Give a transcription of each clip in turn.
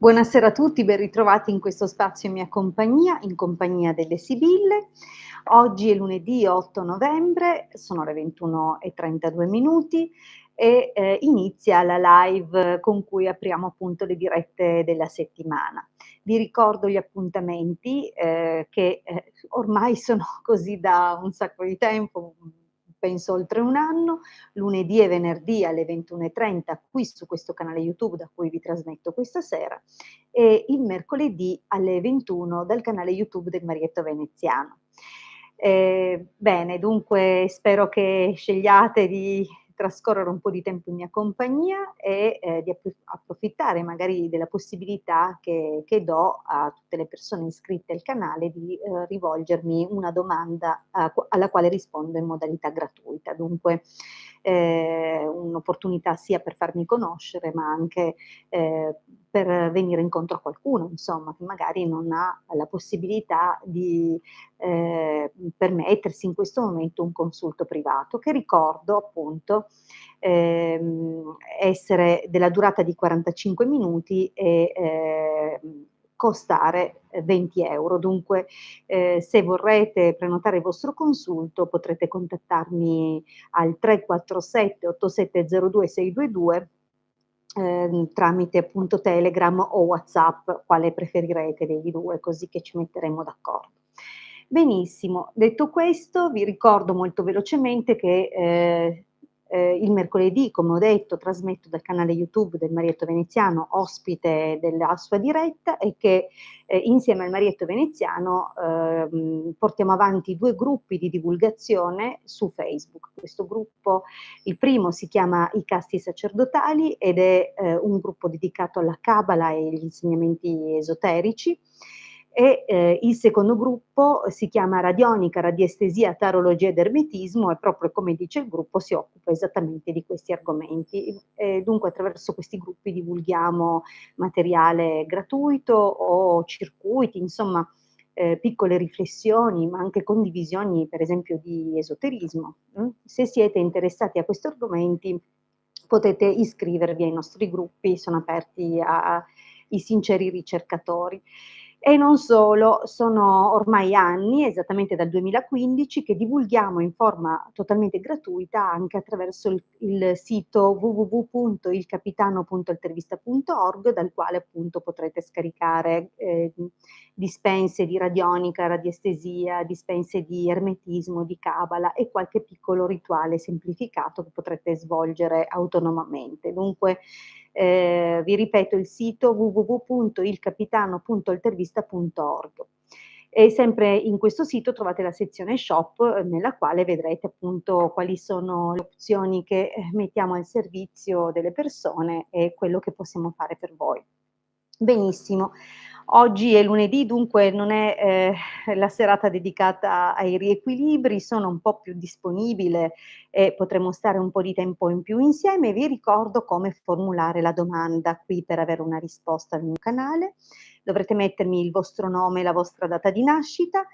Buonasera a tutti, ben ritrovati in questo spazio in compagnia delle Sibille. Oggi è lunedì 8 novembre, sono le 21:32 inizia la live con cui apriamo appunto le dirette della settimana. Vi ricordo gli appuntamenti, ormai sono così da un sacco di tempo, penso oltre 1 anno, lunedì e venerdì alle 21:30 qui su questo canale YouTube da cui vi trasmetto questa sera e il mercoledì alle 21 dal canale YouTube del Marietto Veneziano. Bene, dunque spero che scegliate di trascorrere un po' di tempo in mia compagnia di approfittare magari della possibilità che do a tutte le persone iscritte al canale di, rivolgermi una domanda alla quale rispondo in modalità gratuita. Dunque, un'opportunità sia per farmi conoscere, ma anche, per venire incontro a qualcuno, insomma, che magari non ha la possibilità di permettersi in questo momento un consulto privato, che ricordo appunto, essere della durata di 45 minuti costare, 20 €. Dunque, se vorrete prenotare il vostro consulto potrete contattarmi al 347 8702 622 tramite appunto Telegram o WhatsApp, quale preferirete dei 2, così che ci metteremo d'accordo. Benissimo, detto questo vi ricordo molto velocemente che, il mercoledì, come ho detto, trasmetto dal canale YouTube del Marietto Veneziano, ospite della sua diretta e che, insieme al Marietto Veneziano, portiamo avanti 2 gruppi di divulgazione su Facebook. Questo gruppo il primo si chiama I Casti Sacerdotali ed è, un gruppo dedicato alla Cabala e agli insegnamenti esoterici il secondo gruppo si chiama Radionica, Radiestesia, Tarologia ed Ermetismo e proprio come dice il gruppo si occupa esattamente di questi argomenti. Dunque attraverso questi gruppi divulghiamo materiale gratuito o circuiti, insomma, piccole riflessioni, ma anche condivisioni per esempio di esoterismo. Se siete interessati a questi argomenti potete iscrivervi ai nostri gruppi, sono aperti ai sinceri ricercatori. E non solo, sono ormai anni, esattamente dal 2015, che divulghiamo in forma totalmente gratuita anche attraverso il sito www.ilcapitano.altervista.org dal quale appunto potrete scaricare, dispense di radionica, radiestesia, dispense di ermetismo, di cabala e qualche piccolo rituale semplificato che potrete svolgere autonomamente. Dunque, vi ripeto il sito www.ilcapitano.altervista.org. E sempre in questo sito trovate la sezione shop nella quale vedrete appunto quali sono le opzioni che mettiamo al servizio delle persone e quello che possiamo fare per voi. Benissimo. Oggi è lunedì, dunque non è, la serata dedicata ai riequilibri, sono un po' più disponibile e potremo stare un po' di tempo in più insieme. Vi ricordo come formulare la domanda qui per avere una risposta al mio canale. Dovrete mettermi il vostro nome e la vostra data di nascita.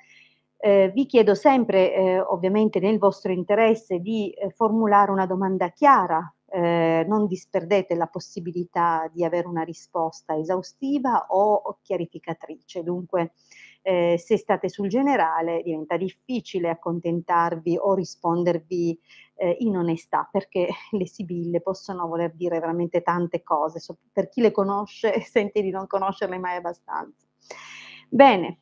Vi chiedo sempre, ovviamente nel vostro interesse, di, formulare una domanda chiara, non disperdete la possibilità di avere una risposta esaustiva o chiarificatrice. Dunque, se state sul generale diventa difficile accontentarvi o rispondervi, in onestà, perché le sibille possono voler dire veramente tante cose, per chi le conosce sente di non conoscerle mai abbastanza. Bene,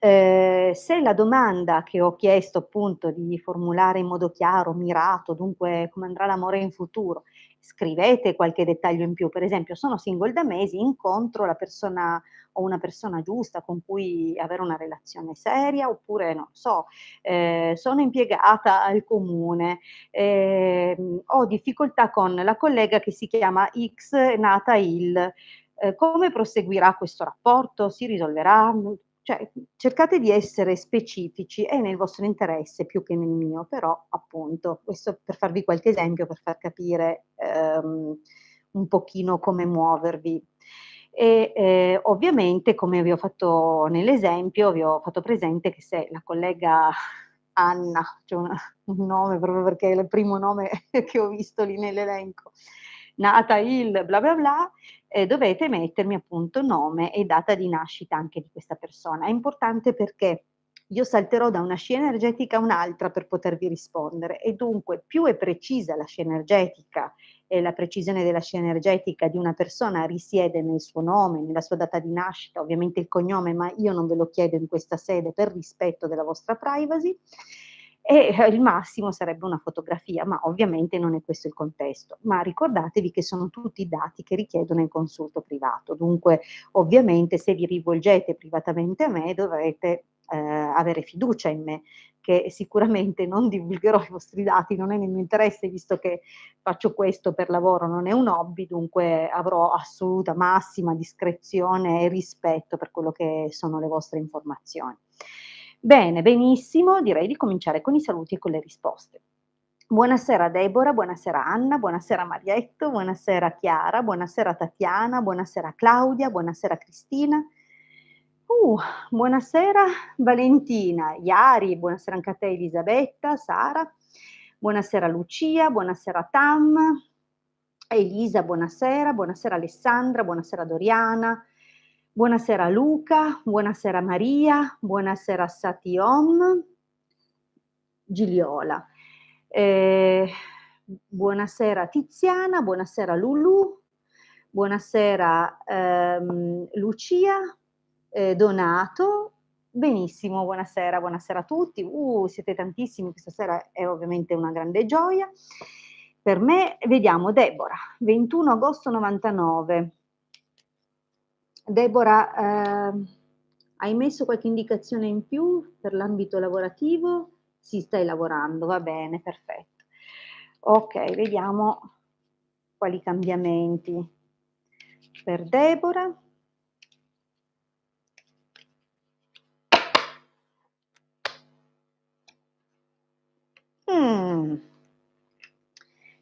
se la domanda che ho chiesto appunto di formulare in modo chiaro, mirato, dunque come andrà l'amore in futuro, scrivete qualche dettaglio in più, per esempio: "Sono single da mesi, incontro la persona o una persona giusta con cui avere una relazione seria", oppure non so, "Sono impiegata al comune, ho difficoltà con la collega che si chiama X, nata il, come proseguirà questo rapporto? Si risolverà?" Cioè, cercate di essere specifici, è nel vostro interesse più che nel mio, però appunto, questo per farvi qualche esempio, per far capire, un pochino come muovervi. Ovviamente, come vi ho fatto nell'esempio, vi ho fatto presente che se la collega Anna, c'è un nome proprio perché è il primo nome che ho visto lì nell'elenco, nata il bla bla bla, dovete mettermi appunto nome e data di nascita anche di questa persona. È importante perché io salterò da una scia energetica a un'altra per potervi rispondere e dunque più è precisa la scia energetica e la precisione della scia energetica di una persona risiede nel suo nome, nella sua data di nascita, ovviamente il cognome, ma io non ve lo chiedo in questa sede per rispetto della vostra privacy. E il massimo sarebbe una fotografia, ma ovviamente non è questo il contesto. Ma ricordatevi che sono tutti dati che richiedono il consulto privato. Dunque, ovviamente, se vi rivolgete privatamente a me, dovrete avere fiducia in me, che sicuramente non divulgherò i vostri dati, non è nel mio interesse, visto che faccio questo per lavoro, non è un hobby, dunque avrò assoluta, massima discrezione e rispetto per quello che sono le vostre informazioni. Bene, benissimo, direi di cominciare con i saluti e con le risposte. Buonasera Deborah, buonasera Anna, buonasera Marietto, buonasera Chiara, buonasera Tatiana, buonasera Claudia, buonasera Cristina. Buonasera Valentina, Iari, buonasera anche a te Elisabetta, Sara, buonasera Lucia, buonasera Tam, Elisa, buonasera, buonasera Alessandra, buonasera Doriana, buonasera Luca, buonasera Maria, buonasera Satiom, Giliola. Buonasera Tiziana, buonasera Lulu, buonasera Lucia, Donato. Benissimo, buonasera, buonasera a tutti. Siete tantissimi, questa sera è ovviamente una grande gioia. Per me, vediamo, Deborah, 21 agosto 99. Deborah, hai messo qualche indicazione in più per l'ambito lavorativo? Sì, stai lavorando, va bene, perfetto. Ok, vediamo quali cambiamenti per Deborah.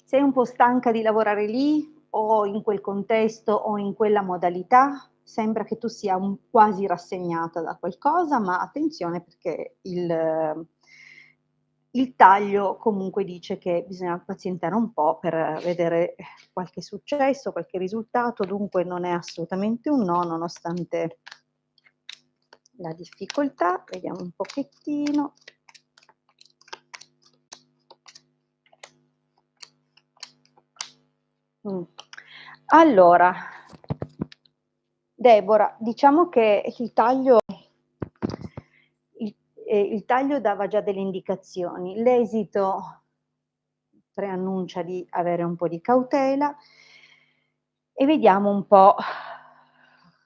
Sei un po' stanca di lavorare lì o in quel contesto o in quella modalità? Sembra che tu sia quasi rassegnata da qualcosa, ma attenzione perché il taglio comunque dice che bisogna pazientare un po' per vedere qualche successo, qualche risultato, dunque non è assolutamente un no, nonostante la difficoltà. Vediamo un pochettino. Allora, Deborah, diciamo che il taglio dava già delle indicazioni. L'esito preannuncia di avere un po' di cautela e vediamo un po'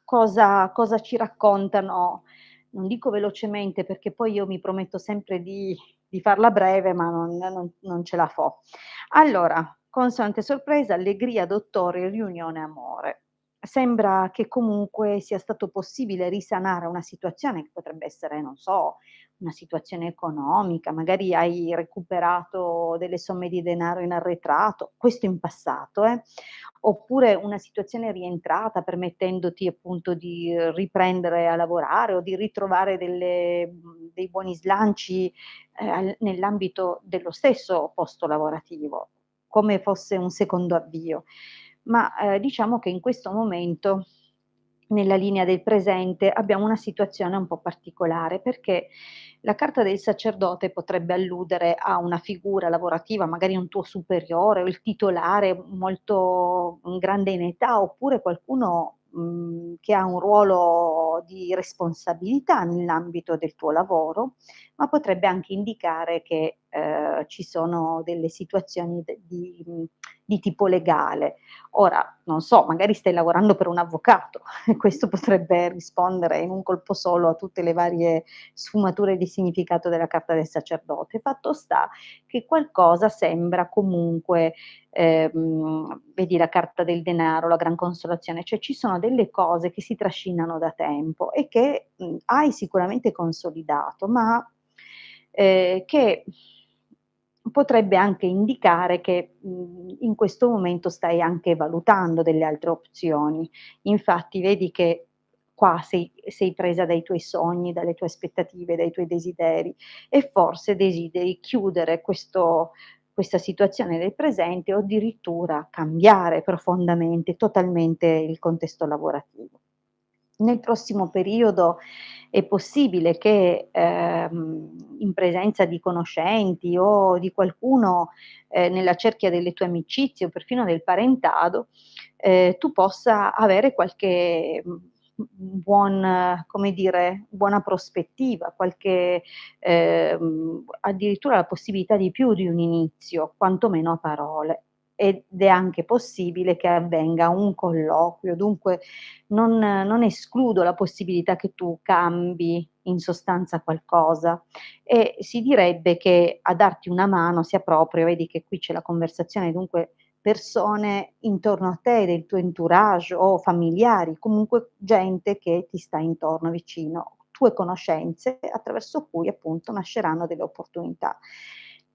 cosa ci raccontano. Non dico velocemente perché poi io mi prometto sempre di farla breve, ma non ce la fo. Allora, consonante sorpresa, allegria, dottore, riunione, amore. Sembra che comunque sia stato possibile risanare una situazione che potrebbe essere, non so, una situazione economica, magari hai recuperato delle somme di denaro in arretrato, questo in passato, oppure una situazione rientrata permettendoti appunto di riprendere a lavorare o di ritrovare dei buoni slanci, nell'ambito dello stesso posto lavorativo, come fosse un secondo avvio. Ma, diciamo che in questo momento, nella linea del presente, abbiamo una situazione un po' particolare, perché la carta del sacerdote potrebbe alludere a una figura lavorativa, magari un tuo superiore o il titolare molto grande in età, oppure qualcuno, che ha un ruolo di responsabilità nell'ambito del tuo lavoro, ma potrebbe anche indicare che, ci sono delle situazioni di tipo legale. Ora, non so, magari stai lavorando per un avvocato e questo potrebbe rispondere in un colpo solo a tutte le varie sfumature di significato della carta del sacerdote. Fatto sta che qualcosa sembra comunque, vedi la carta del denaro, la gran consolazione, cioè ci sono delle cose che si trascinano da tempo e che, hai sicuramente consolidato, ma, che potrebbe anche indicare che, in questo momento stai anche valutando delle altre opzioni. Infatti vedi che qua sei presa dai tuoi sogni, dalle tue aspettative, dai tuoi desideri e forse desideri chiudere questa situazione del presente o addirittura cambiare profondamente, totalmente il contesto lavorativo. Nel prossimo periodo è possibile che, in presenza di conoscenti o di qualcuno, nella cerchia delle tue amicizie o perfino del parentado, tu possa avere qualche, come dire, buona prospettiva, qualche addirittura la possibilità di più di un inizio, quantomeno a parole. Ed è anche possibile che avvenga un colloquio, dunque non escludo la possibilità che tu cambi in sostanza qualcosa e si direbbe che a darti una mano sia proprio, vedi che qui c'è la conversazione, dunque persone intorno a te, del tuo entourage o familiari, comunque gente che ti sta intorno, vicino, tue conoscenze attraverso cui appunto nasceranno delle opportunità.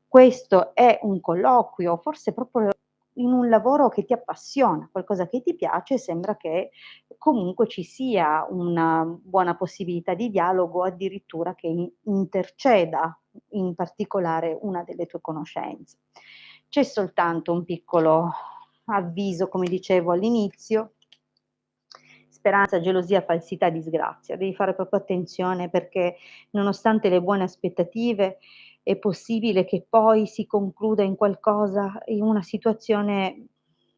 Questo è un colloquio, forse proprio in un lavoro che ti appassiona, qualcosa che ti piace, sembra che comunque ci sia una buona possibilità di dialogo, addirittura che interceda in particolare una delle tue conoscenze. C'è soltanto un piccolo avviso, come dicevo all'inizio: speranza, gelosia, falsità, disgrazia. Devi fare proprio attenzione perché nonostante le buone aspettative è possibile che poi si concluda in qualcosa, in una situazione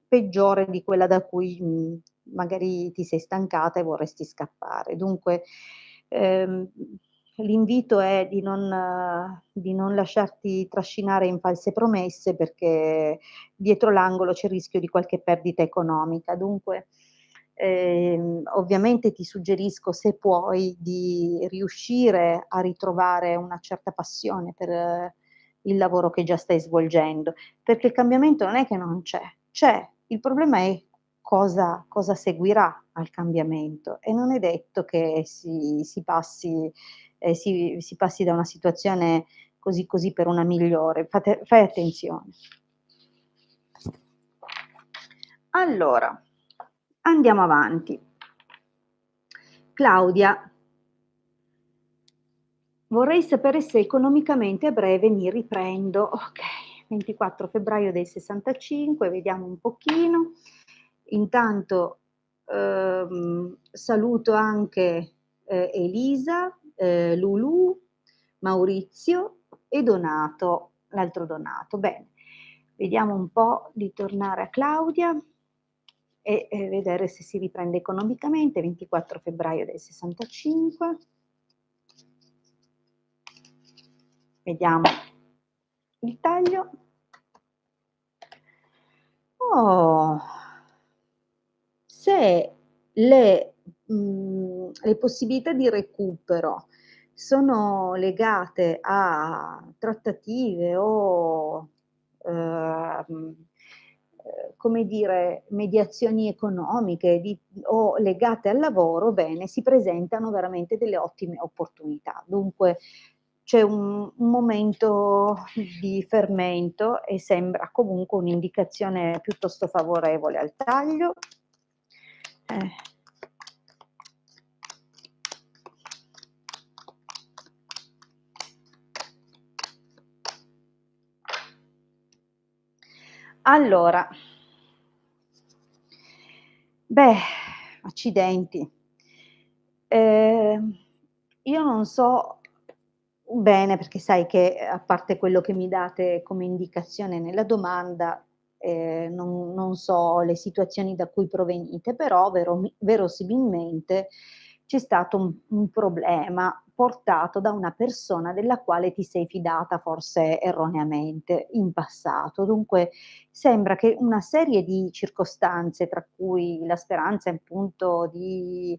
peggiore di quella da cui, magari ti sei stancata e vorresti scappare. Dunque, ehm, l'invito è di non lasciarti trascinare in false promesse, perché dietro l'angolo c'è il rischio di qualche perdita economica. Dunque, ovviamente ti suggerisco, se puoi, di riuscire a ritrovare una certa passione per il lavoro che già stai svolgendo, perché il cambiamento non è che non c'è, c'è. Il problema è cosa seguirà al cambiamento e non è detto che si passi da una situazione così così per una migliore. Fai attenzione. Allora, andiamo avanti. Claudia, vorrei sapere se economicamente a breve mi riprendo. Okay, 24 febbraio del '65, vediamo un pochino. Intanto, saluto anche, Elisa, Lulù, Maurizio e Donato, l'altro Donato. Bene, vediamo un po' di tornare a Claudia e vedere se si riprende economicamente. 24 febbraio del '65. Vediamo il taglio. Oh, se le possibilità di recupero sono legate a trattative o, come dire, mediazioni economiche o legate al lavoro, bene, si presentano veramente delle ottime opportunità. Dunque c'è un momento di fermento e sembra comunque un'indicazione piuttosto favorevole al taglio. Eh. Allora, beh, accidenti. Ehm, io non so bene, perché sai che, a parte quello che mi date come indicazione nella domanda, non so le situazioni da cui provenite, però verosimilmente c'è stato un problema portato da una persona della quale ti sei fidata, forse erroneamente, in passato. Dunque sembra che una serie di circostanze, tra cui la speranza appunto di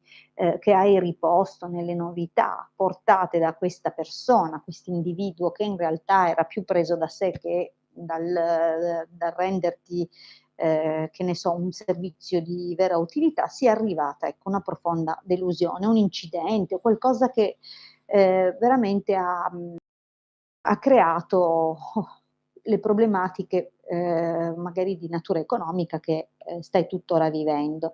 che hai riposto nelle novità portate da questa persona, quest'individuo che in realtà era più preso da sé che dal renderti, che ne so, un servizio di vera utilità, sia arrivata, ecco, una profonda delusione, un incidente o qualcosa che, veramente ha creato le problematiche, magari di natura economica che, stai tuttora vivendo.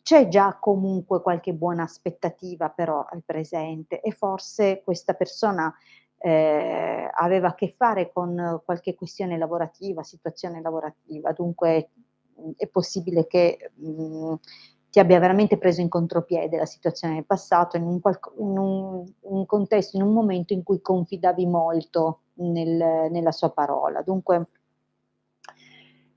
C'è già comunque qualche buona aspettativa però al presente e forse questa persona, aveva a che fare con qualche questione lavorativa, situazione lavorativa, dunque, è possibile che, ti abbia veramente preso in contropiede la situazione del passato in un contesto, in un momento in cui confidavi molto nella sua parola. Dunque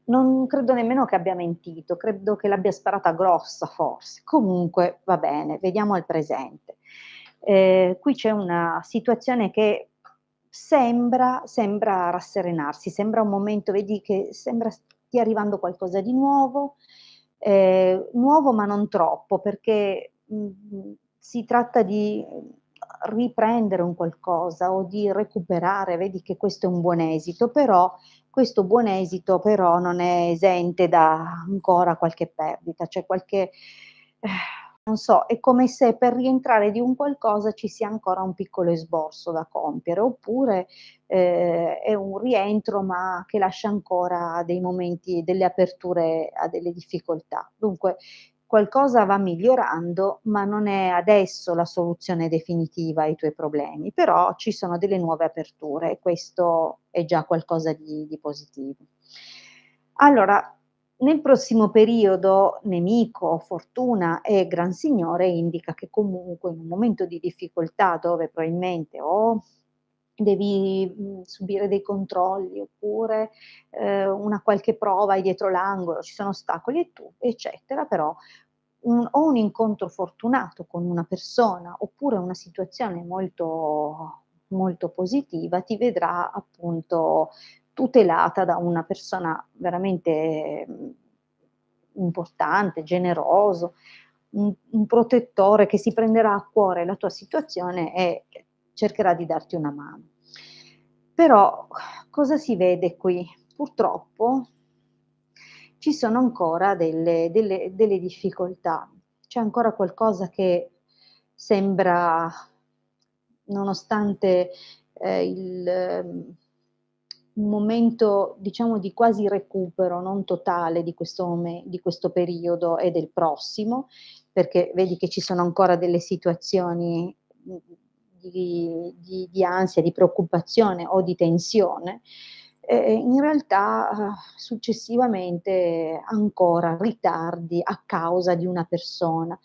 non credo nemmeno che abbia mentito, credo che l'abbia sparata grossa forse. Comunque va bene, vediamo al presente. Qui c'è una situazione che sembra rasserenarsi, sembra un momento, vedi che sembra stia arrivando qualcosa di nuovo ma non troppo, perché, si tratta di riprendere un qualcosa o di recuperare, vedi che questo è un buon esito, però questo buon esito però non è esente da ancora qualche perdita, c'è qualche non so, è come se per rientrare di un qualcosa ci sia ancora un piccolo esborso da compiere, oppure, è un rientro ma che lascia ancora dei momenti, delle aperture a delle difficoltà. Dunque qualcosa va migliorando, ma non è adesso la soluzione definitiva ai tuoi problemi, però ci sono delle nuove aperture e questo è già qualcosa di positivo. Allora, nel prossimo periodo nemico, fortuna e gran signore indica che comunque in un momento di difficoltà dove probabilmente o devi, subire dei controlli oppure, una qualche prova hai dietro l'angolo, ci sono ostacoli e tu eccetera, però o un incontro fortunato con una persona, oppure una situazione molto positiva ti vedrà appunto tutelata da una persona veramente, importante, generoso, un protettore che si prenderà a cuore la tua situazione e cercherà di darti una mano. Però cosa si vede qui? Purtroppo ci sono ancora delle difficoltà. C'è ancora qualcosa che sembra, nonostante, un momento diciamo di quasi recupero, non totale di questo periodo e del prossimo, perché vedi che ci sono ancora delle situazioni, di ansia, di preoccupazione o di tensione, in realtà, successivamente ancora ritardi a causa di una persona.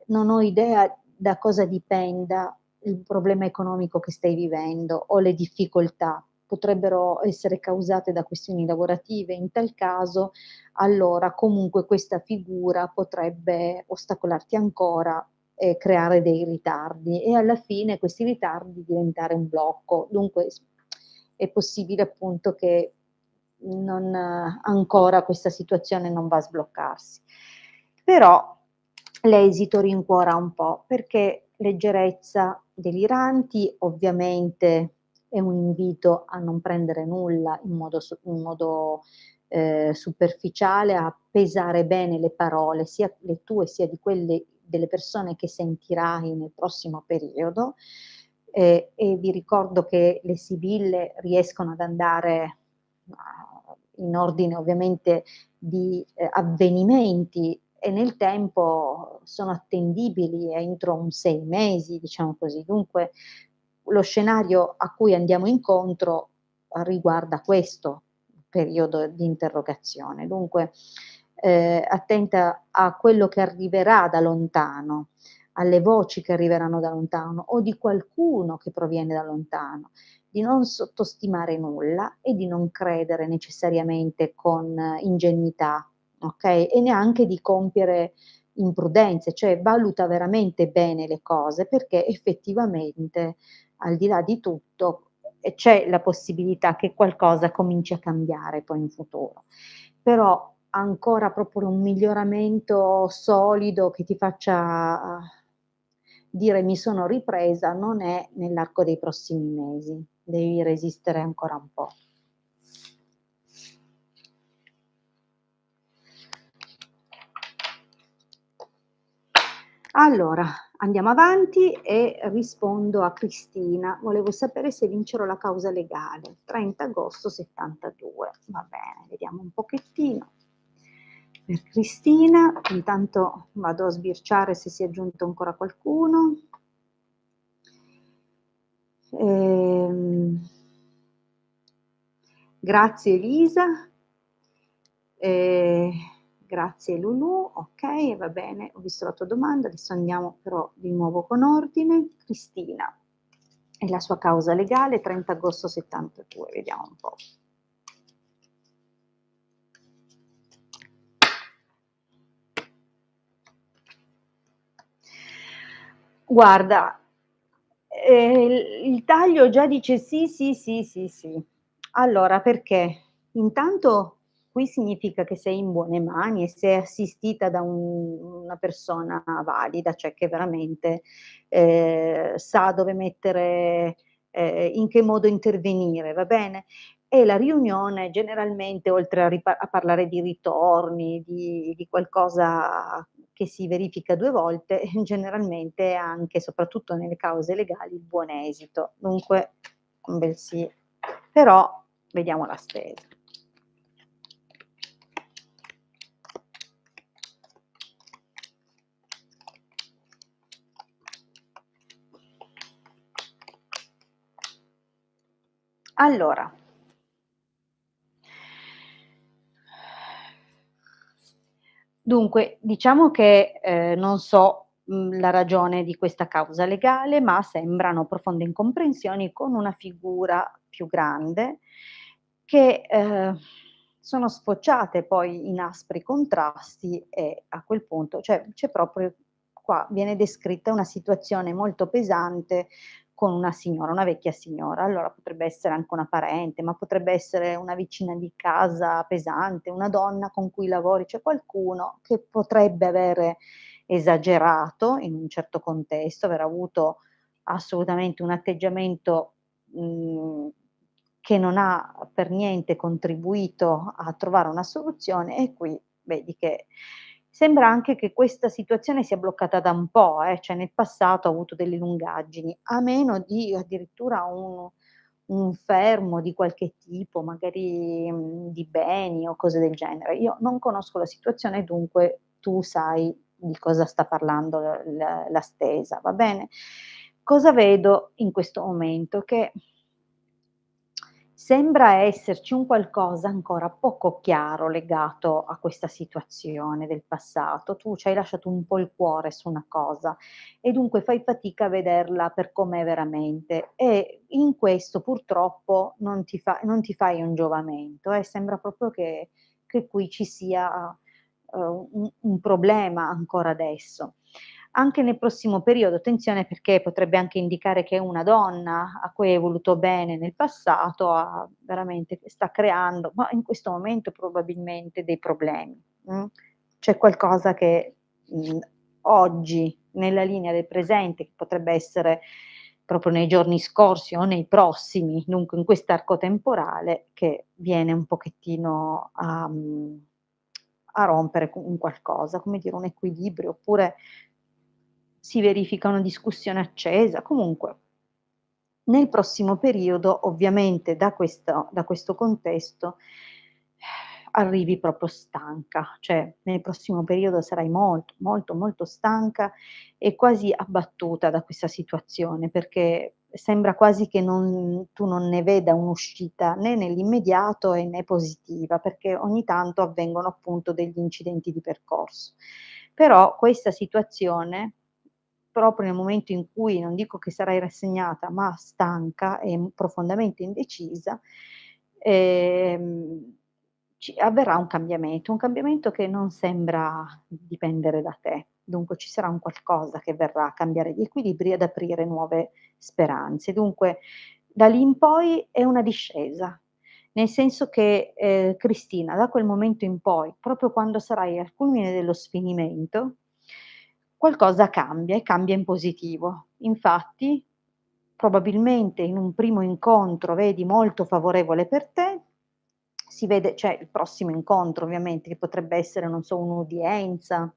Non ho idea da cosa dipenda il problema economico che stai vivendo o le difficoltà. Potrebbero essere causate da questioni lavorative, in tal caso allora comunque questa figura potrebbe ostacolarti ancora e creare dei ritardi e alla fine questi ritardi diventare un blocco. Dunque è possibile appunto che non ancora questa situazione non va a sbloccarsi. Però l'esito rincuora un po', perché leggerezza, deliranti, ovviamente è un invito a non prendere nulla in modo superficiale, a pesare bene le parole, sia le tue sia di quelle delle persone che sentirai nel prossimo periodo, e vi ricordo che le sibille riescono ad andare in ordine ovviamente di, avvenimenti e nel tempo sono attendibili entro un 6 mesi, diciamo così. Dunque lo scenario a cui andiamo incontro riguarda questo periodo di interrogazione. Dunque, attenta a quello che arriverà da lontano, alle voci che arriveranno da lontano o di qualcuno che proviene da lontano, di non sottostimare nulla e di non credere necessariamente con ingenuità, okay, e neanche di compiere imprudenze, cioè valuta veramente bene le cose, perché effettivamente al di là di tutto, c'è la possibilità che qualcosa cominci a cambiare poi in futuro. Però ancora proprio un miglioramento solido che ti faccia dire: "Mi sono ripresa", non è nell'arco dei prossimi mesi, devi resistere ancora un po'. Allora, andiamo avanti e rispondo a Cristina. Volevo sapere se vincerò la causa legale. 30 agosto '72. Va bene, vediamo un pochettino. Per Cristina, intanto vado a sbirciare se si è aggiunto ancora qualcuno. Ehm, grazie Elisa. Ehm, grazie Lulù, okay, va bene, ho visto la tua domanda, adesso andiamo però di nuovo con ordine. Cristina e la sua causa legale 30 agosto '72, vediamo un po'. Guarda, il taglio già dice sì, sì, sì, sì, sì. Allora perché? Intanto qui significa che sei in buone mani e sei assistita da una persona valida, cioè che veramente, sa dove mettere in che modo intervenire, va bene? E la riunione generalmente oltre a parlare di ritorni, di qualcosa che si verifica 2 volte, generalmente anche, soprattutto nelle cause legali, il buon esito. Dunque un bel sì, però vediamo la stesa. Allora dunque, diciamo che, non so, la ragione di questa causa legale, ma sembrano profonde incomprensioni con una figura più grande che, sono sfociate poi in aspri contrasti e a quel punto cioè c'è proprio qua viene descritta una situazione molto pesante con una signora, una vecchia signora. Allora potrebbe essere anche una parente, ma potrebbe essere una vicina di casa pesante, una donna con cui lavori, c'è qualcuno che potrebbe avere esagerato in un certo contesto, aver avuto assolutamente un atteggiamento, mhmm, che non ha per niente contribuito a trovare una soluzione e qui vedi che sembra anche che questa situazione sia bloccata da un po', cioè nel passato ha avuto delle lungaggini, a meno di addirittura un fermo di qualche tipo, magari, di beni o cose del genere. Io non conosco la situazione, dunque tu sai di cosa sta parlando la stesa, va bene? Cosa vedo in questo momento? Che sembra esserci un qualcosa ancora poco chiaro legato a questa situazione del passato. Tu ci hai lasciato un po' il cuore su una cosa e dunque fai fatica a vederla per com'è veramente e in questo purtroppo non ti fai un giovamento, sembra proprio che qui ci sia, un problema ancora adesso. Anche nel prossimo periodo, attenzione perché potrebbe anche indicare che una donna a cui hai voluto bene nel passato ha veramente sta creando, ma in questo momento probabilmente dei problemi, C'è qualcosa che, oggi nella linea del presente, che potrebbe essere proprio nei giorni scorsi o nei prossimi, dunque in quest'arco temporale, che viene un pochettino a rompere co un qualcosa, come dire un equilibrio, oppure si verifica una discussione accesa. Comunque, nel prossimo periodo, ovviamente da questo contesto, arrivi proprio stanca, cioè nel prossimo periodo sarai molto, molto, molto stanca e quasi abbattuta da questa situazione, perché sembra quasi che tu non ne veda un'uscita né nell'immediato e né positiva, perché ogni tanto avvengono appunto degli incidenti di percorso. Però questa situazione, proprio nel momento in cui non dico che sarai rassegnata, ma stanca e, profondamente indecisa, ehm, ci avverrà un cambiamento che non sembra dipendere da te. Dunque ci sarà un qualcosa che verrà a cambiare gli equilibri, ad aprire nuove speranze. Dunque da lì in poi è una discesa, nel senso che, Cristina, da quel momento in poi, proprio quando sarai al culmine dello sfinimento, qualcosa cambia e cambia in positivo. Infatti, probabilmente in un primo incontro, vedi, molto favorevole per te, si vede c'è il prossimo incontro ovviamente, che potrebbe essere, non so, un'udienza,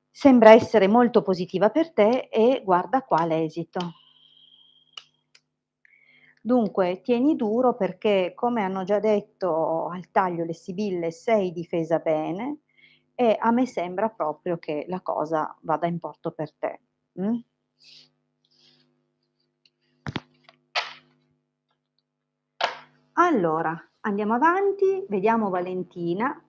sembra essere molto positiva per te e guarda qua l'esito. Dunque tieni duro perché, come hanno già detto al taglio le sibille, sei difesa bene e a me sembra proprio che la cosa vada in porto per te, mh? Allora, andiamo avanti, vediamo Valentina.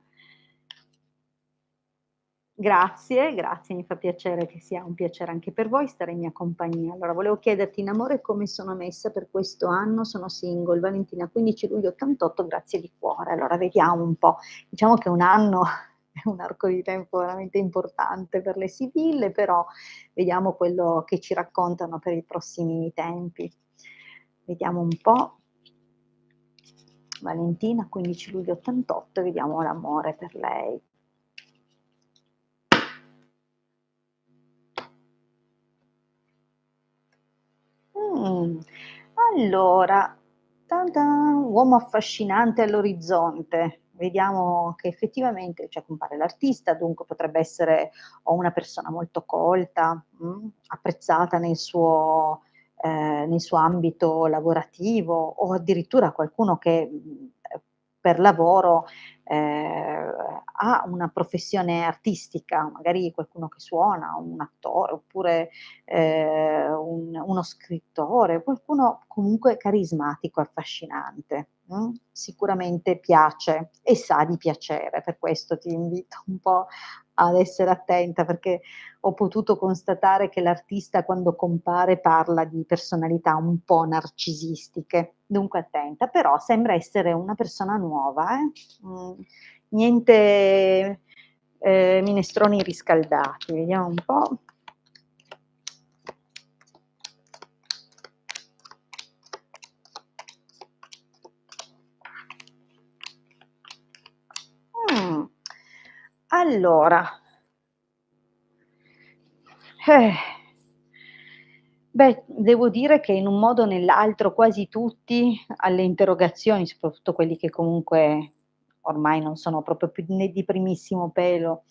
Grazie, grazie, mi fa piacere che sia un piacere anche per voi stare in mia compagnia. Allora, volevo chiederti in amore come sono messa per questo anno, sono single, Valentina 15 luglio '88, grazie di cuore. Allora, vediamo un po'. Diciamo che un anno è un arco di tempo veramente importante per le sibille, però vediamo quello che ci raccontano per i prossimi tempi. Vediamo un po'. Valentina 15 luglio '88, vediamo l'amore per lei. Mh, allora, tan-tan, uomo affascinante all'orizzonte. Vediamo che effettivamente, cioè compare l'artista, dunque potrebbe essere o una persona molto colta, apprezzata nel suo ambito lavorativo o addirittura qualcuno che, per lavoro, ha una professione artistica, magari qualcuno che suona, un attore, oppure uno scrittore, qualcuno comunque carismatico, affascinante, sicuramente piace e sa di piacere. Per questo ti invito un po' ad essere attenta, perché ho potuto constatare che l'artista quando compare parla di personalità un po' narcisistiche, dunque attenta. Però sembra essere una persona nuova, niente, minestroni riscaldati. Vediamo un po'. Mh. Allora, eh, beh, devo dire che in un modo o nell'altro quasi tutti alle interrogazioni, soprattutto quelli che comunque ormai non sono proprio più né di primissimo pelo,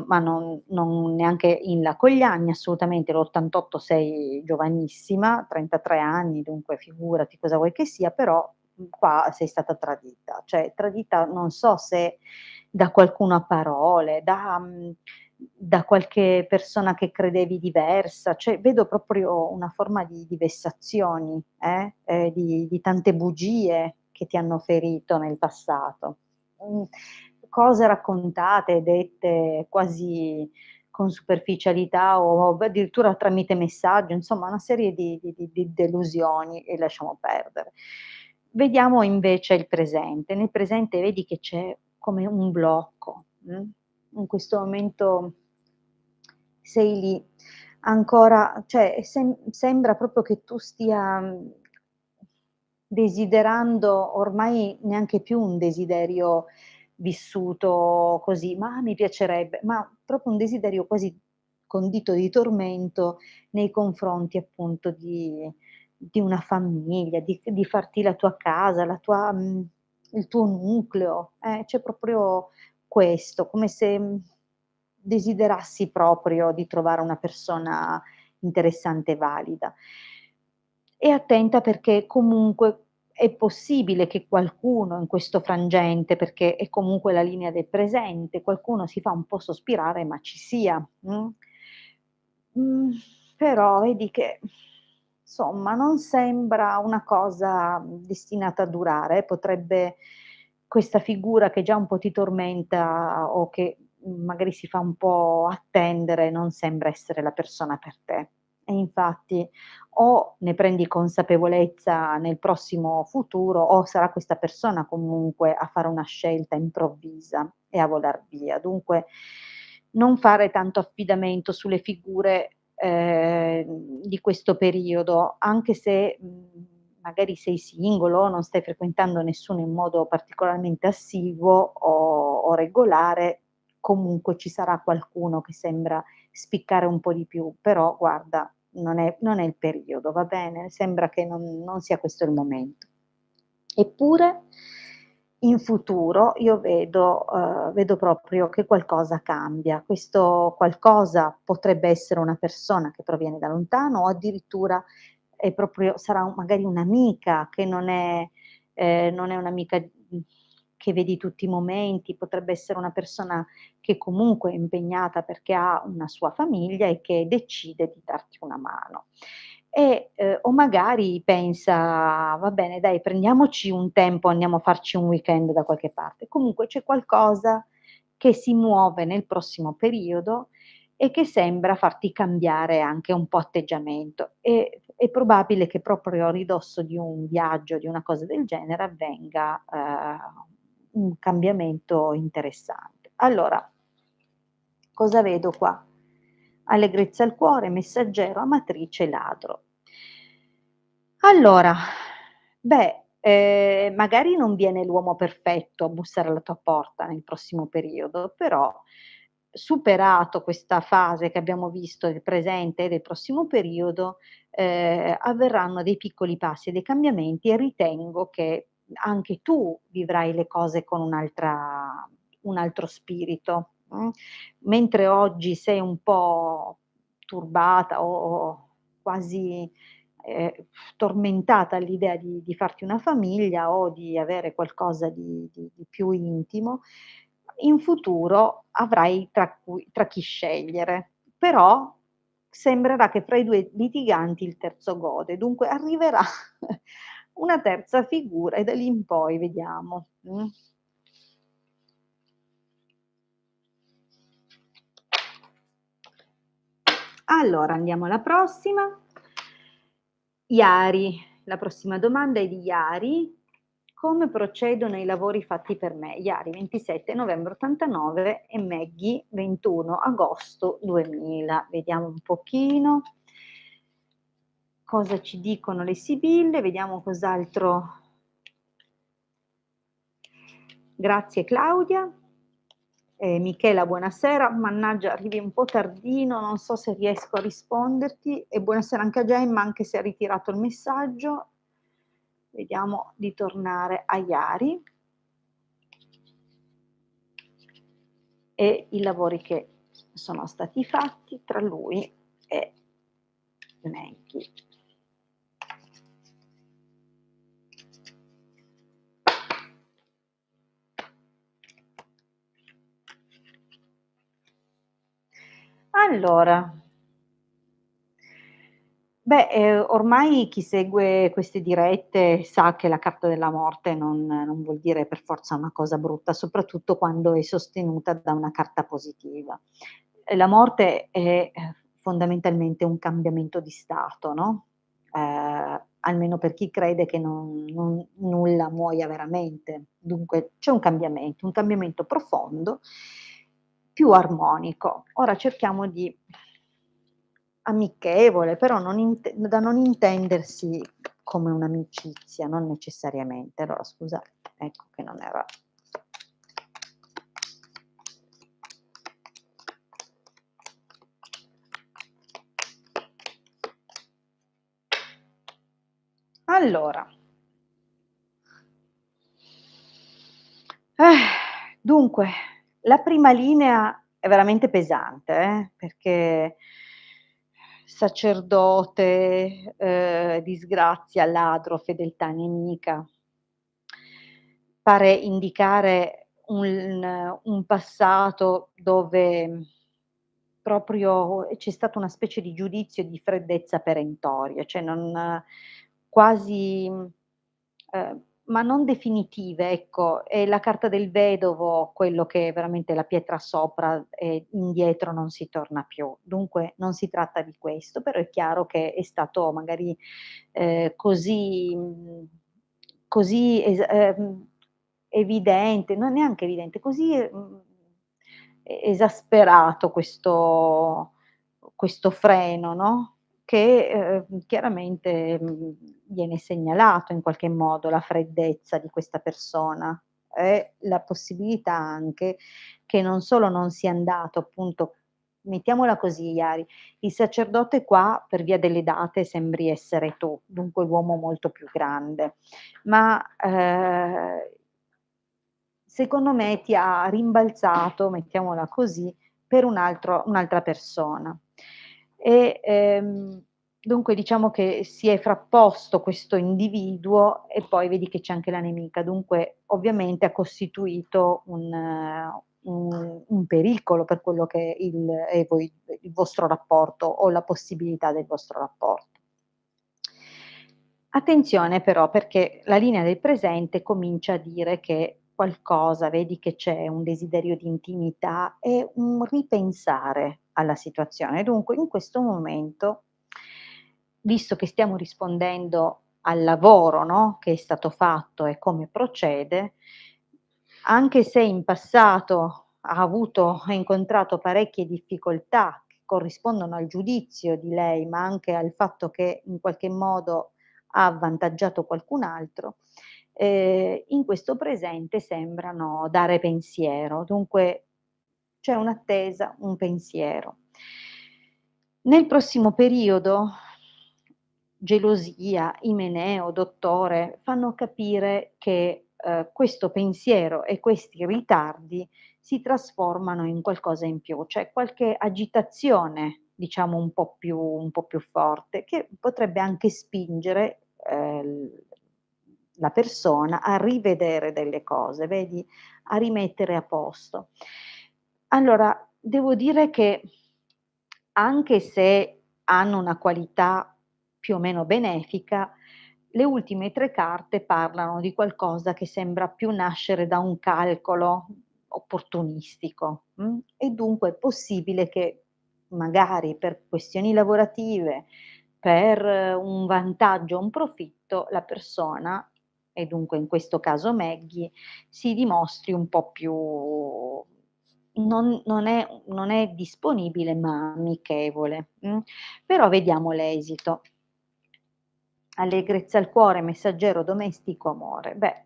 ma non neanche in là con gli anni, assolutamente, l'88 sei giovanissima, 33 anni, dunque figurati cosa vuoi che sia, però, qua sei stata tradita. Cioè tradita non so se da qualcuno a parole, da qualche persona che credevi diversa, cioè vedo proprio una forma di vessazioni, di tante bugie che ti hanno ferito nel passato. Mhmm, Cose raccontate, dette quasi con superficialità o addirittura tramite messaggio, insomma una serie di delusioni e lasciamo perdere. Vediamo invece il presente. Nel presente vedi che c'è come un blocco, in questo momento sei lì, ancora cioè sembra proprio che tu stia, desiderando ormai neanche più un desiderio vissuto così: "Ma mi piacerebbe", ma proprio un desiderio quasi condito di tormento nei confronti appunto di una famiglia, di farti la tua casa, il tuo nucleo, c'è proprio questo, come se, desiderassi proprio di trovare una persona interessante e valida. E attenta perché comunque è possibile che qualcuno in questo frangente, perché è comunque la linea del presente, qualcuno si fa un po' sospirare, ma ci sia, Mhmm, però vedi che, insomma, non sembra una cosa, destinata a durare, potrebbe questa figura che già un po' ti tormenta o che, magari si fa un po' attendere, non sembra essere la persona per te. E infatti o ne prendi consapevolezza nel prossimo futuro o sarà questa persona comunque a fare una scelta improvvisa e a volar via. Dunque non fare tanto affidamento sulle figure, di questo periodo, anche se, magari sei singolo, non stai frequentando nessuno in modo particolarmente assiduo o regolare, comunque ci sarà qualcuno che sembra spiccare un po' di più, però guarda, non è il periodo, va bene? Sembra che non sia questo il momento. Eppure in futuro io vedo proprio che qualcosa cambia. Questo qualcosa potrebbe essere una persona che proviene da lontano o addirittura è proprio sarà magari un'amica che non è un'amica, che vedi tutti i momenti, potrebbe essere una persona che comunque è impegnata perché ha una sua famiglia e che decide di darti una mano. o magari pensa: "Va bene dai, prendiamoci un tempo, andiamo a farci un weekend da qualche parte." Comunque c'è qualcosa che si muove nel prossimo periodo e che sembra farti cambiare anche un po' atteggiamento. È probabile che proprio a ridosso di un viaggio, di una cosa del genere, avvenga, un cambiamento interessante. Allora, cosa vedo qua? Allegrezza al cuore, messaggero, amatrice, ladro. Allora, beh, magari non viene l'uomo perfetto a bussare alla tua porta nel prossimo periodo, però superato questa fase che abbiamo visto del presente e del prossimo periodo, avverranno dei piccoli passi e dei cambiamenti e ritengo che anche tu vivrai le cose con un altro spirito, mentre oggi sei un po' turbata o quasi, ehm, tormentata all'idea di farti una famiglia o di avere qualcosa di più intimo, in futuro avrai tra chi scegliere, però sembrerà che fra i 2 litiganti il terzo gode, dunque arriverà una terza figura e da lì in poi vediamo, mh. Allora andiamo alla prossima. Iari, la prossima domanda è di Iari: "Come procedono i lavori fatti per me?" Iari 27 novembre '89 e Maggie 21 agosto 2000. Vediamo un pochino cosa ci dicono le sibille, vediamo cos'altro. Grazie Claudia. Michela buonasera, mannaggia arrivi un po' tardino, non so se riesco a risponderti e buonasera anche a Gemma, anche se ha ritirato il messaggio. Vediamo di tornare a Iari e i lavori che sono stati fatti tra lui e Maggie. Allora, beh, ormai chi segue queste dirette sa che la carta della morte non vuol dire per forza una cosa brutta, soprattutto quando è sostenuta da una carta positiva. La morte è, fondamentalmente un cambiamento di stato, no, almeno per chi crede che non nulla muoia veramente. Dunque c'è un cambiamento profondo, più armonico. Ora cerchiamo di amichevole, però non intendersi come un'amicizia, non necessariamente. Allora scusate, ecco che non era. Allora, dunque, la prima linea è veramente pesante, perché sacerdote, disgrazia, ladro, fedeltà nemica. Pare indicare un passato dove proprio c'è stata una specie di giudizio di freddezza perentoria, cioè non quasi, ma non definitive, ecco. È la carta del vedovo quello che è veramente la pietra sopra e indietro non si torna più. Dunque non si tratta di questo, però è chiaro che è stato magari, così così evidente, non neanche evidente, così, esasperato questo freno, no, che, chiaramente, viene segnalato in qualche modo la freddezza di questa persona e la possibilità anche che non solo non sia andato appunto mettiamola così Iari, il sacerdote qua per via delle date sembri essere tu, dunque l'uomo molto più grande, ma, secondo me ti ha rimbalzato, mettiamola così, per un'altra persona. E, dunque diciamo che si è frapposto questo individuo e poi vedi che c'è anche la nemica, dunque ovviamente ha costituito un pericolo per quello che è il vostro rapporto o la possibilità del vostro rapporto. Attenzione però, perché la linea del presente comincia a dire che qualcosa, vedi che c'è un desiderio di intimità e un ripensare alla situazione. Dunque in questo momento, visto che stiamo rispondendo al lavoro, no, che è stato fatto e come procede, anche se in passato ha incontrato parecchie difficoltà che corrispondono al giudizio di lei, ma anche al fatto che in qualche modo ha avvantaggiato qualcun altro, in questo presente sembrano dare pensiero. Dunque c'è un'attesa, un pensiero. Nel prossimo periodo, gelosia, imeneo, dottore, fanno capire che, questo pensiero e questi ritardi si trasformano in qualcosa in più, cioè qualche agitazione, diciamo un po' più forte, che potrebbe anche spingere, la persona a rivedere delle cose, vedi, a rimettere a posto. Allora, devo dire che anche se hanno una qualità più o meno benefica, le ultime 3 carte parlano di qualcosa che sembra più nascere da un calcolo opportunistico, e dunque è possibile che magari per questioni lavorative, per un vantaggio, un profitto, la persona, e dunque in questo caso Maggie, si dimostri un po' più non è disponibile ma amichevole, però vediamo l'esito. Allegrezza al cuore, messaggero domestico, amore. Beh,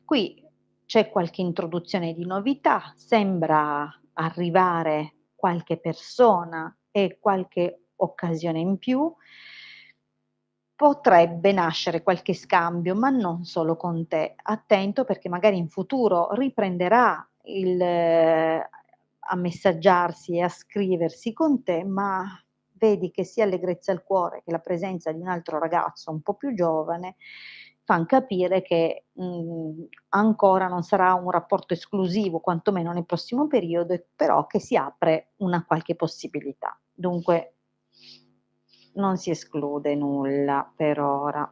qui c'è qualche introduzione di novità, sembra arrivare qualche persona e qualche occasione in più. Potrebbe nascere qualche scambio, ma non solo con te. Attento perché magari in futuro riprenderà a messaggiarsi e a scriversi con te, ma vedi che sia allegrezza al cuore che la presenza di un altro ragazzo un po' più giovane fan capire che, ancora non sarà un rapporto esclusivo, quantomeno nel prossimo periodo, e però che si apre una qualche possibilità. Dunque non si esclude nulla per ora.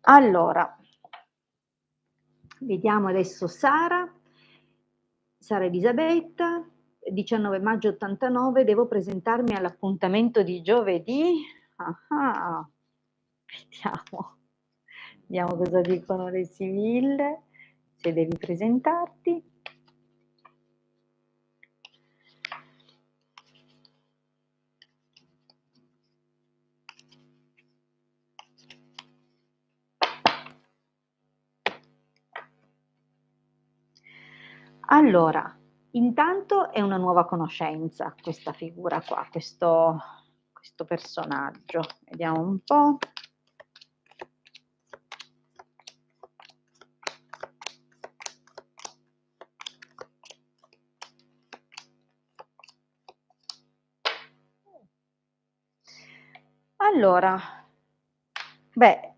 Allora, vediamo adesso Sara Elisabetta, 19 maggio '89, devo presentarmi all'appuntamento di giovedì. Ah-ah, vediamo, vediamo cosa dicono le Siville, se devi presentarti. Allora, intanto è una nuova conoscenza questa figura qua, questo personaggio. Vediamo un po'. Allora, beh,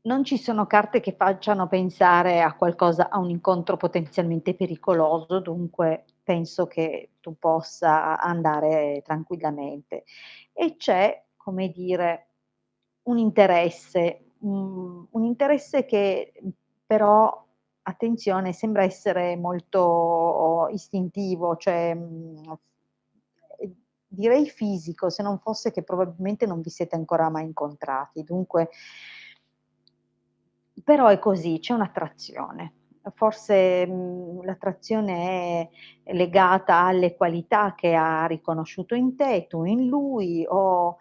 non ci sono carte che facciano pensare a qualcosa, a un incontro potenzialmente pericoloso, dunque penso che tu possa andare tranquillamente. E c'è, come dire, un interesse che, però, attenzione, sembra essere molto istintivo, cioè, direi fisico, se non fosse che probabilmente non vi siete ancora mai incontrati. Dunque però è così, c'è un'attrazione. Forse, l'attrazione è legata alle qualità che ha riconosciuto in te, tu in lui, o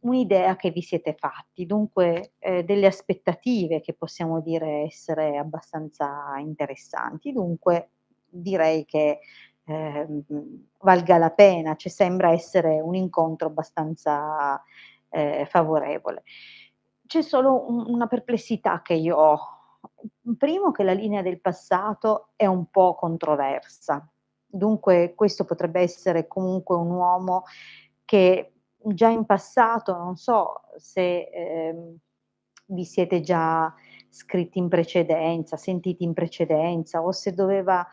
un'idea che vi siete fatti. Dunque, delle aspettative che possiamo dire essere abbastanza interessanti. Dunque direi che, valga la pena, cioè sembra essere un incontro abbastanza, favorevole. C'è solo una perplessità che io ho. Primo, che la linea del passato è un po' controversa, dunque questo potrebbe essere comunque un uomo che già in passato, non so se, vi siete già scritti in precedenza, sentiti in precedenza, o se doveva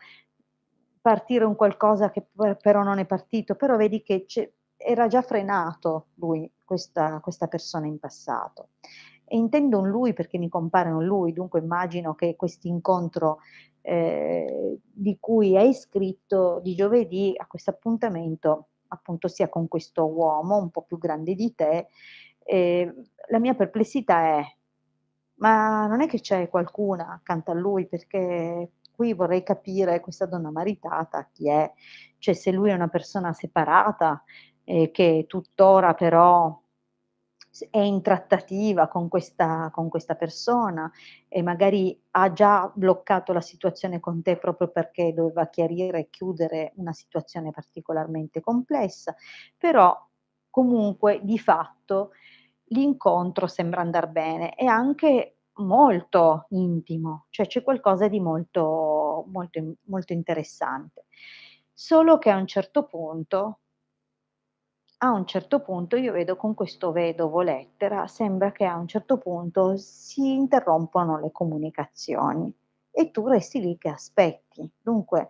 partire un qualcosa che però non è partito, però vedi che era già frenato lui, questa persona in passato. E intendo un lui perché mi compare un lui, dunque immagino che quest'incontro, di cui hai scritto di giovedì, a questo appuntamento, appunto, sia con questo uomo un po' più grande di te. La mia perplessità è: ma non è che c'è qualcuna accanto a lui? Perché qui vorrei capire questa donna maritata chi è, cioè se lui è una persona separata, che tuttora però è in trattativa con questa persona e magari ha già bloccato la situazione con te proprio perché doveva chiarire e chiudere una situazione particolarmente complessa, però comunque di fatto l'incontro sembra andar bene, è anche molto intimo, cioè c'è qualcosa di molto interessante. Solo che a un certo punto io vedo con questo vedovo lettera, sembra che a un certo punto si interrompono le comunicazioni e tu resti lì che aspetti. Dunque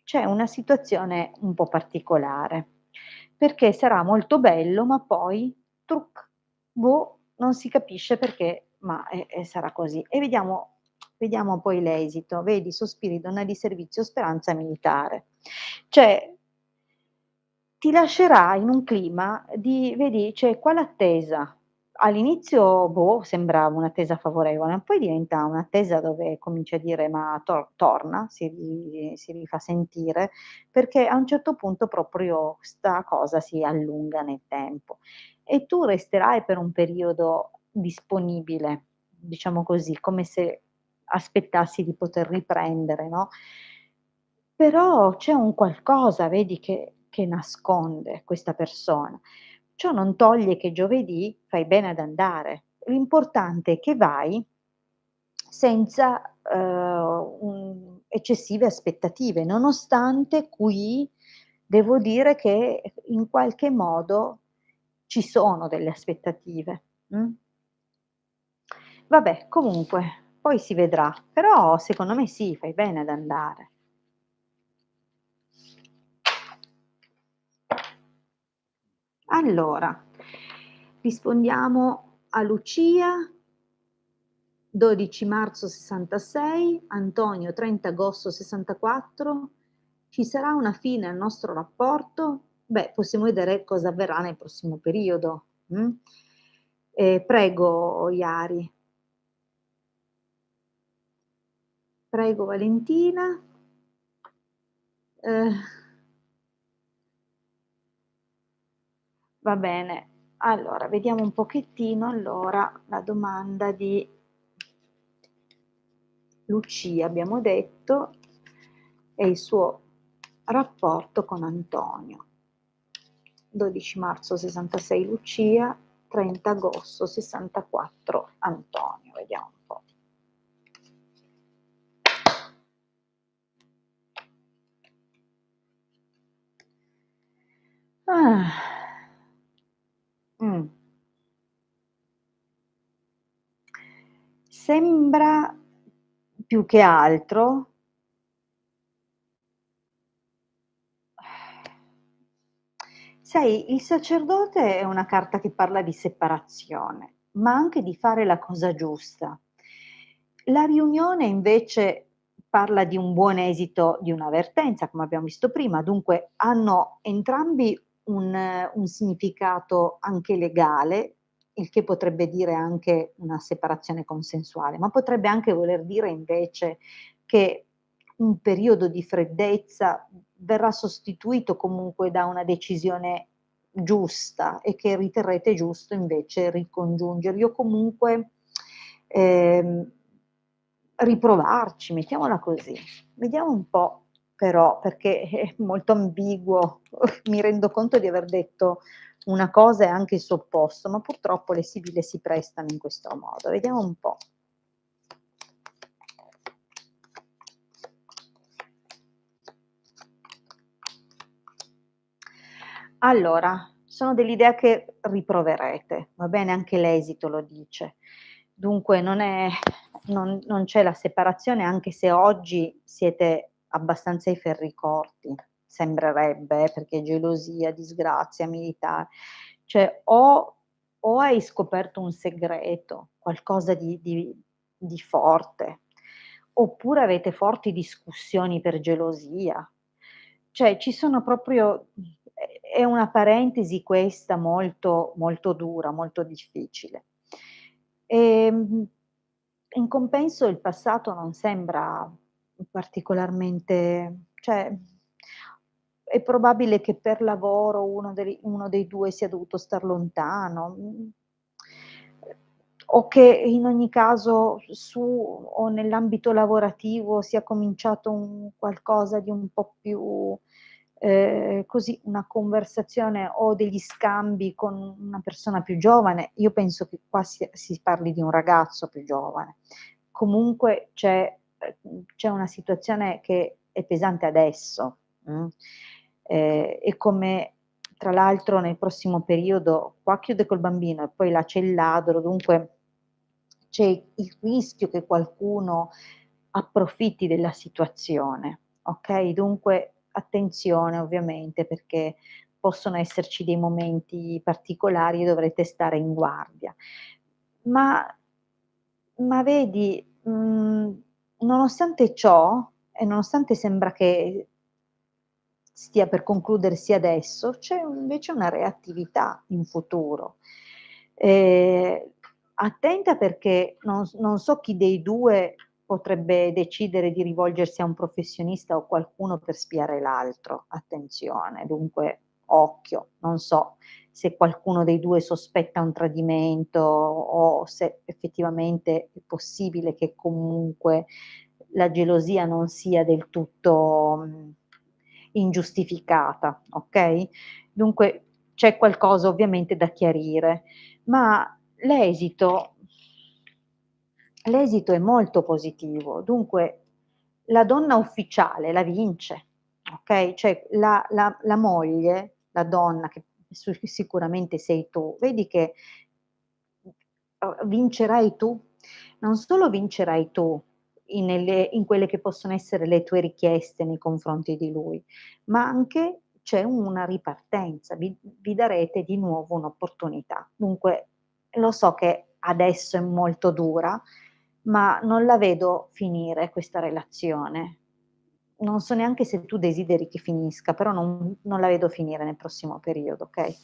c'è una situazione un po' particolare, perché sarà molto bello, ma poi truc, boh, non si capisce perché, ma, sarà così. E vediamo poi l'esito. Vedi, sospiri, donna di servizio, speranza militare. Cioè, ti lascerà in un clima di vedi, c'è qua l'attesa. All'inizio, boh, sembrava un'attesa favorevole, ma poi diventa un'attesa dove cominci a dire: "Ma torna?" Si rifà sentire, perché a un certo punto proprio 'sta cosa si allunga nel tempo e tu resterai per un periodo disponibile, diciamo così, come se aspettassi di poter riprendere, no, però c'è un qualcosa, vedi, che nasconde questa persona. Ciò non toglie che giovedì fai bene ad andare. L'importante è che vai senza, eccessive aspettative, nonostante qui devo dire che in qualche modo ci sono delle aspettative, mh? Vabbè, comunque poi si vedrà, però secondo me sì, fai bene ad andare. Allora, rispondiamo a Lucia, 12 marzo '66, Antonio 30 agosto '64. Ci sarà una fine al nostro rapporto? Beh, possiamo vedere cosa avverrà nel prossimo periodo, mh? Prego Iari, prego Valentina. Ehm, Va bene. Allora, vediamo un pochettino allora la domanda di Lucia, abbiamo detto, e il suo rapporto con Antonio. 12 marzo 66 Lucia, 30 agosto 64 Antonio. Vediamo un po'. Ah. Mh. Sembra più che altro sai, il sacerdote è una carta che parla di separazione, ma anche di fare la cosa giusta. La riunione invece parla di un buon esito di una vertenza, come abbiamo visto prima, dunque hanno entrambi un significato anche legale, il che potrebbe dire anche una separazione consensuale, ma potrebbe anche voler dire invece che un periodo di freddezza verrà sostituito comunque da una decisione giusta e che riterrete giusto invece ricongiungervi o comunque, ehm, riprovarci, mettiamola così. Vediamo un po' però, perché è molto ambiguo. Mi rendo conto di aver detto una cosa e anche il suo opposto, ma purtroppo le sibille si prestano in questo modo. Vediamo un po'. Allora, sono dell'idea che riproverete, va bene? Anche l'esito lo dice. Dunque non c'è la separazione, anche se oggi siete abbastanza ai ferri corti. sembrerebbe, perché gelosia, disgrazia, militare, cioè o hai scoperto un segreto, qualcosa di forte, oppure avete forti discussioni per gelosia. Cioè ci sono proprio è una parentesi questa molto, molto dura, molto difficile. Ehm, In compenso il passato non sembra particolarmente, cioè è probabile che per lavoro uno dei 2 sia dovuto star lontano, o che in ogni caso su o nell'ambito lavorativo sia cominciato un qualcosa di un po' più, così, una conversazione o degli scambi con una persona più giovane. Io penso che qua si parli di un ragazzo più giovane. Comunque c'è una situazione che è pesante adesso, e come tra l'altro nel prossimo periodo qua chiude col bambino e poi là c'è il ladro, dunque c'è il rischio che qualcuno approfitti della situazione, okay, dunque attenzione ovviamente perché possono esserci dei momenti particolari e dovrete stare in guardia. Ma vedi, nonostante ciò e nonostante sembra che stia per concludersi adesso, c'è invece una reattività in futuro. Ehm, Attenta perché non so chi dei 2 potrebbe decidere di rivolgersi a un professionista o qualcuno per spiare l'altro, attenzione, dunque occhio. Non so se qualcuno dei 2 sospetta un tradimento o se effettivamente è possibile che comunque la gelosia non sia del tutto, ingiustificata, okay? Dunque c'è qualcosa ovviamente da chiarire, ma l'esito è molto positivo. Dunque la donna ufficiale la vince, okay, cioè la moglie, la donna che sicuramente sei tu, vedi che vincerai tu. Non solo vincerai tu in quelle che possono essere le tue richieste nei confronti di lui, ma anche c'è una ripartenza, vi darete di nuovo un'opportunità. Dunque, lo so che adesso è molto dura, ma non la vedo finire questa relazione. Non so neanche se tu desideri che finisca, però non la vedo finire nel prossimo periodo, okay?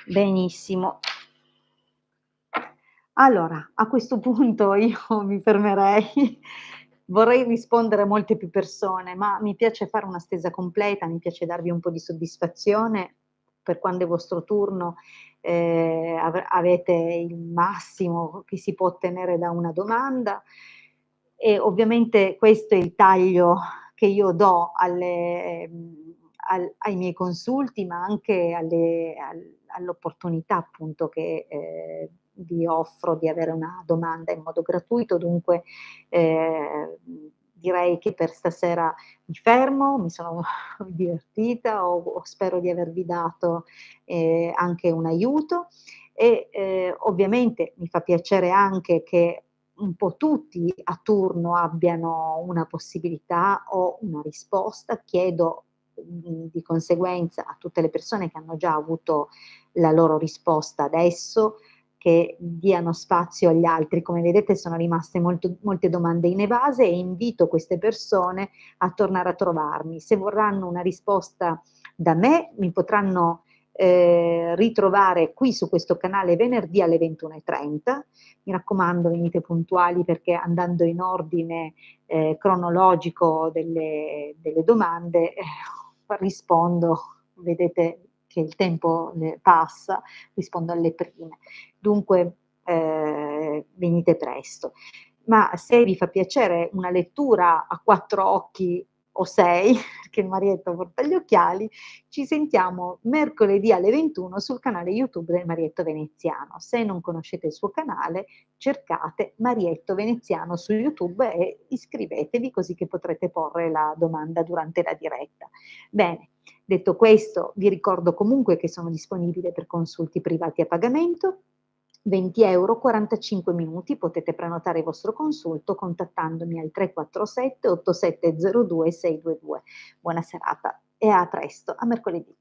Benissimo. Allora, a questo punto io mi fermerei. Vorrei rispondere a molte più persone, ma mi piace fare una stesa completa, mi piace darvi un po' di soddisfazione per quando è vostro turno, avete il massimo che si può ottenere da una domanda e ovviamente questo è il taglio che io do ai miei consulti, ma anche all'opportunità appunto che, vi offro di avere una domanda in modo gratuito. Dunque, ehm, direi che per stasera mi fermo, mi sono divertita, o spero di avervi dato, anche un aiuto e, ovviamente mi fa piacere anche che un po' tutti a turno abbiano una possibilità o una risposta. Chiedo, di conseguenza a tutte le persone che hanno già avuto la loro risposta adesso, che diano spazio agli altri. Come vedete sono rimaste molte domande inevase e invito queste persone a tornare a trovarmi. Se vorranno una risposta da me, mi potranno, ritrovare qui su questo canale venerdì alle 21:30. Mi raccomando venite puntuali perché andando in ordine, cronologico delle domande, rispondo, vedete che il tempo, passa, rispondo alle prime. Dunque, venite presto. Ma se vi fa piacere una lettura a 4 occhi o 6, perché il Marietto porta gli occhiali, ci sentiamo mercoledì alle 21 sul canale YouTube del Marietto Veneziano. Se non conoscete il suo canale, cercate Marietto Veneziano su YouTube e iscrivetevi così che potrete porre la domanda durante la diretta. Bene, detto questo, vi ricordo comunque che sono disponibile per consulti privati a pagamento €20, 45 minuti. Potete prenotare il vostro consulto contattandomi al 347 8702 622. Buona serata e a presto, a mercoledì.